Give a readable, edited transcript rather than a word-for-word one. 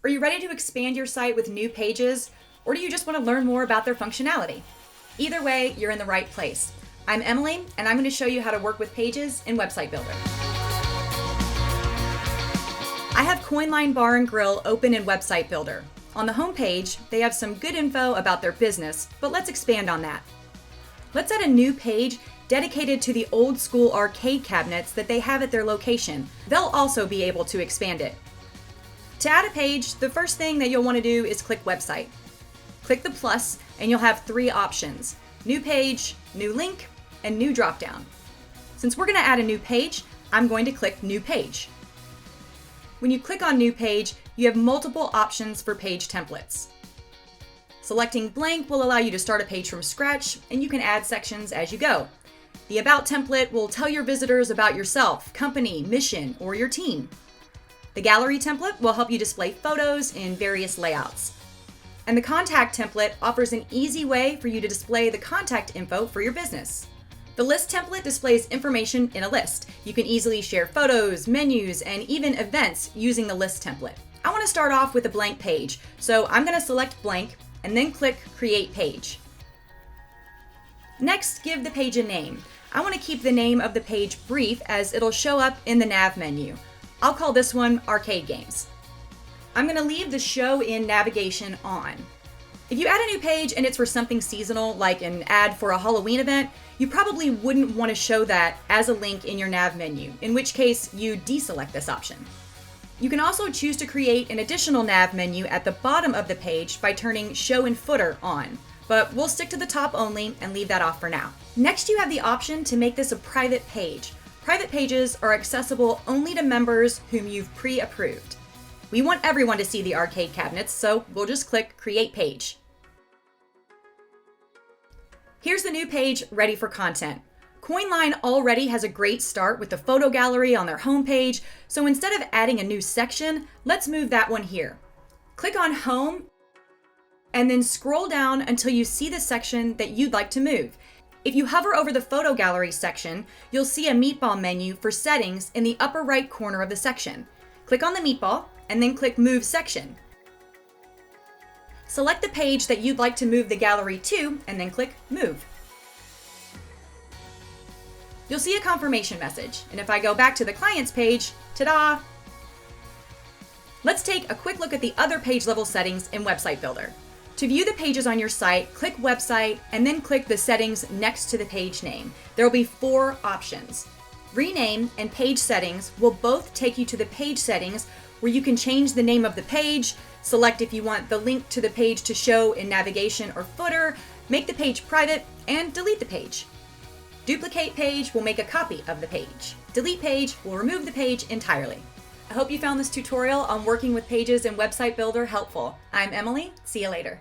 Are you ready to expand your site with new pages, or do you just want to learn more about their functionality? Either way, you're in the right place. I'm Emily, and I'm going to show you how to work with pages in Website Builder. I have Coinline Bar and Grill open in Website Builder. On the home page, they have some good info about their business, but let's expand on that. Let's add a new page dedicated to the old school arcade cabinets that they have at their location. They'll also be able to expand it. To add a page, the first thing that you'll want to do is click Website. Click the plus and you'll have three options: New Page, New Link, and New Dropdown. Since we're going to add a new page, I'm going to click New Page. When you click on New Page, you have multiple options for page templates. Selecting blank will allow you to start a page from scratch, and you can add sections as you go. The About template will tell your visitors about yourself, company, mission, or your team. The Gallery template will help you display photos in various layouts. And the Contact template offers an easy way for you to display the contact info for your business. The List template displays information in a list. You can easily share photos, menus, and even events using the List template. I want to start off with a blank page, so I'm going to select blank and then click Create Page. Next, give the page a name. I want to keep the name of the page brief as it'll show up in the nav menu. I'll call this one Arcade Games. I'm going to leave the Show in Navigation on. If you add a new page and it's for something seasonal, like an ad for a Halloween event, you probably wouldn't want to show that as a link in your nav menu, in which case you deselect this option. You can also choose to create an additional nav menu at the bottom of the page by turning Show in Footer on, but we'll stick to the top only and leave that off for now. Next, you have the option to make this a private page. Private pages are accessible only to members whom you've pre-approved. We want everyone to see the arcade cabinets, so we'll just click Create Page. Here's the new page ready for content. Coinline already has a great start with the photo gallery on their homepage, so instead of adding a new section, let's move that one here. Click on Home, and then scroll down until you see the section that you'd like to move. If you hover over the photo gallery section, you'll see a meatball menu for settings in the upper right corner of the section. Click on the meatball and then click Move Section. Select the page that you'd like to move the gallery to and then click Move. You'll see a confirmation message, and if I go back to the client's page, ta-da! Let's take a quick look at the other page level settings in Website Builder. To view the pages on your site, click Website and then click the settings next to the page name. There will be four options. Rename and Page Settings will both take you to the page settings where you can change the name of the page, select if you want the link to the page to show in navigation or footer, make the page private, and delete the page. Duplicate Page will make a copy of the page. Delete Page will remove the page entirely. I hope you found this tutorial on working with pages in Website Builder helpful. I'm Emily. See you later.